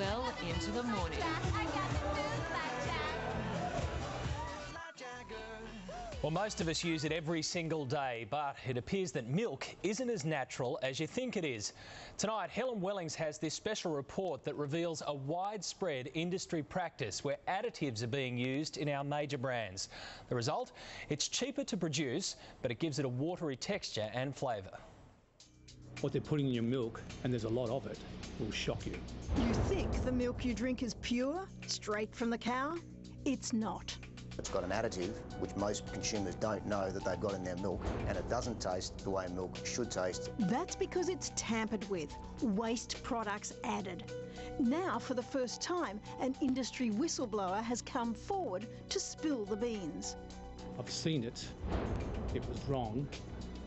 well into the morning. Well, most of us use it every single day, but it appears that milk isn't as natural as you think it is. Tonight, Helen Wellings has this special report that reveals a widespread industry practice where additives are being used in our major brands. The result? It's cheaper to produce, but it gives it a watery texture and flavour. What they're putting in your milk, and there's a lot of it, will shock you. You think the milk you drink is pure, straight from the cow? It's not. It's got an additive which most consumers don't know that they've got in their milk, and it doesn't taste the way milk should taste. That's because it's tampered with, waste products added. Now, for the first time, an industry whistleblower has come forward to spill the beans. I've seen it. It was wrong.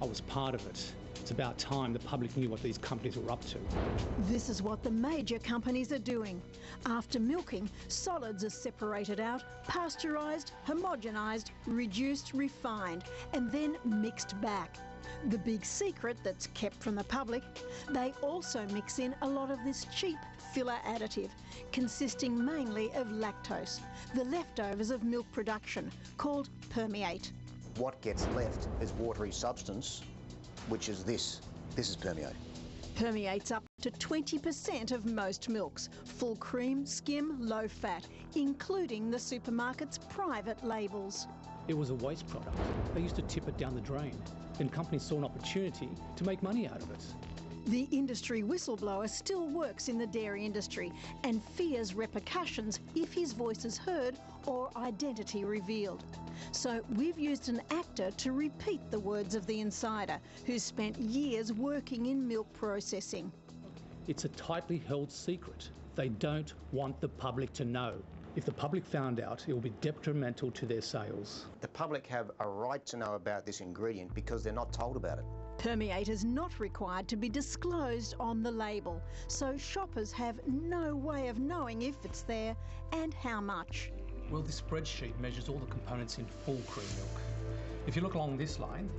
I was part of it. It's about time the public knew what these companies were up to. This is what the major companies are doing. After milking, solids are separated out, pasteurised, homogenised, reduced, refined, and then mixed back. The big secret that's kept from the public, they also mix in a lot of this cheap filler additive, consisting mainly of lactose, the leftovers of milk production, called permeate. What gets left is watery substance, which is this. This is permeate. Permeate's up to 20% of most milks, full cream, skim, low fat, including the supermarket's private labels. It was a waste product. They used to tip it down the drain. Then companies saw an opportunity to make money out of it. The industry whistleblower still works in the dairy industry and fears repercussions if his voice is heard or identity revealed. So we've used an actor to repeat the words of the insider, who's spent years working in milk processing. It's a tightly held secret. They don't want the public to know. If the public found out, it will be detrimental to their sales. The public have a right to know about this ingredient because they're not told about it. Permeate is not required to be disclosed on the label, so shoppers have no way of knowing if it's there and how much. Well, this spreadsheet measures all the components in full cream milk. If you look along this line,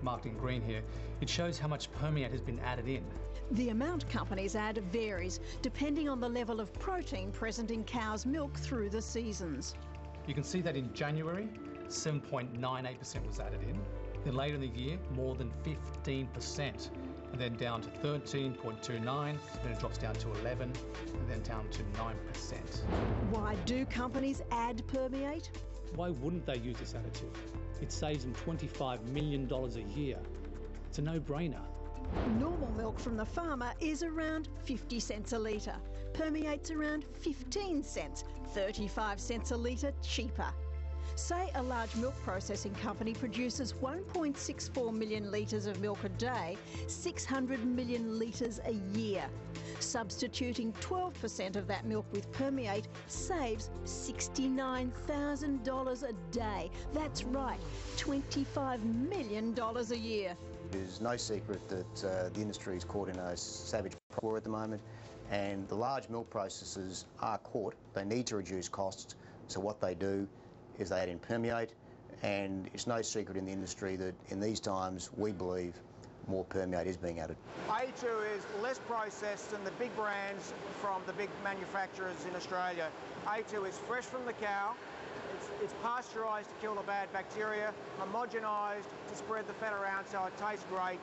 marked in green here, it shows how much permeate has been added in. The amount companies add varies depending on the level of protein present in cow's milk through the seasons. You can see that in January, 7.98% was added in. Then later in the year, more than 15%, and then down to 13.29, then it drops down to 11, and then down to 9%. Why do companies add permeate? Why wouldn't they use this additive? It saves them $25 million a year. It's a no-brainer. Normal milk from the farmer is around 50 cents a litre. Permeate's around 15 cents, 35 cents a litre cheaper. Say a large milk processing company produces 1.64 million litres of milk a day, 600 million litres a year. Substituting 12% of that milk with permeate saves $69,000 a day. That's right, $25 million a year. It is no secret that the industry is caught in a savage war at the moment, and the large milk processors are caught. They need to reduce costs, so what they do is they add in permeate, and it's no secret in the industry that in these times we believe more permeate is being added. A2 is less processed than the big brands from the big manufacturers in Australia. A2 is fresh from the cow, it's pasteurised to kill the bad bacteria, homogenised to spread the fat around so it tastes great.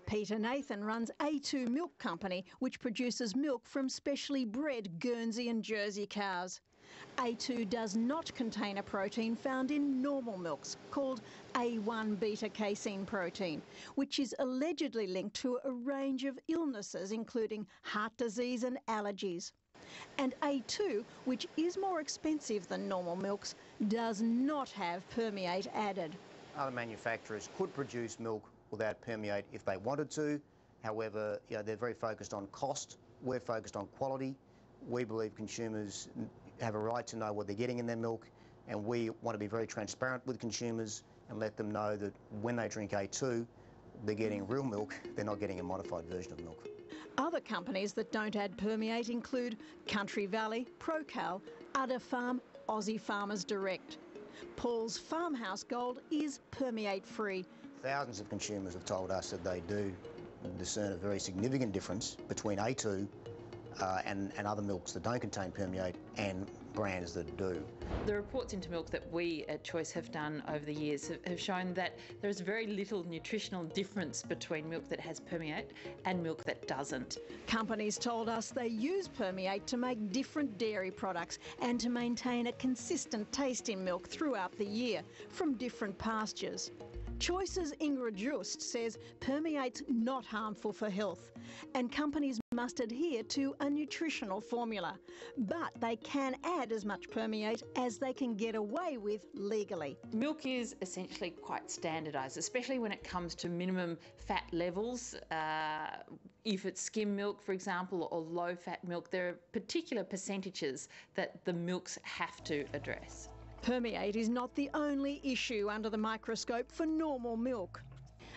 Peter Nathan runs A2 Milk Company, which produces milk from specially bred Guernsey and Jersey cows. A2 does not contain a protein found in normal milks called A1 beta-casein protein, which is allegedly linked to a range of illnesses including heart disease and allergies. And A2, which is more expensive than normal milks, does not have permeate added. Other manufacturers could produce milk without permeate if they wanted to. However, they're very focused on cost. We're focused on quality. We believe consumers have a right to know what they're getting in their milk, and we want to be very transparent with consumers and let them know that when they drink A2, they're getting real milk, they're not getting a modified version of milk. Other companies that don't add permeate include Country Valley, Procal, Udder Farm, Aussie Farmers Direct. Paul's Farmhouse Gold is permeate-free. Thousands of consumers have told us that they do discern a very significant difference between A2 and other milks that don't contain permeate and brands that do. The reports into milk that we at Choice have done over the years have shown that there is very little nutritional difference between milk that has permeate and milk that doesn't. Companies told us they use permeate to make different dairy products and to maintain a consistent taste in milk throughout the year from different pastures. Choice's Ingrid Just says permeate's not harmful for health and companies must adhere to a nutritional formula, but they can add as much permeate as they can get away with legally. Milk is essentially quite standardised, especially when it comes to minimum fat levels. If it's skim milk, for example, or low-fat milk, there are particular percentages that the milks have to address. Permeate is not the only issue under the microscope for normal milk.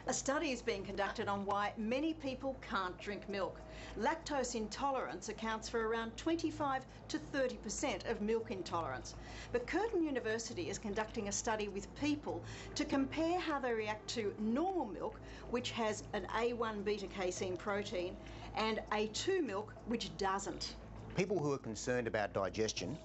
A study is being conducted on why many people can't drink milk. Lactose intolerance accounts for around 25 to 30% of milk intolerance. But Curtin University is conducting a study with people to compare how they react to normal milk, which has an A1 beta-casein protein, and A2 milk, which doesn't. People who are concerned about digestion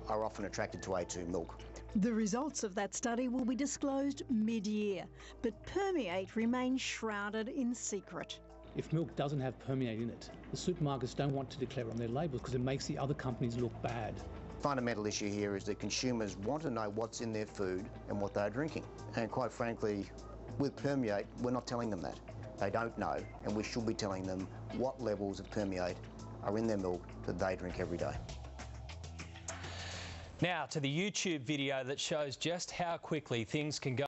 are often attracted to A2 milk. The results of that study will be disclosed mid-year, but permeate remains shrouded in secret. If milk doesn't have permeate in it, the supermarkets don't want to declare it on their labels because it makes the other companies look bad. Fundamental issue here is that consumers want to know what's in their food and what they're drinking. And quite frankly, with permeate, we're not telling them that. They don't know, and we should be telling them what levels of permeate are in their milk that they drink every day. Now to the YouTube video that shows just how quickly things can go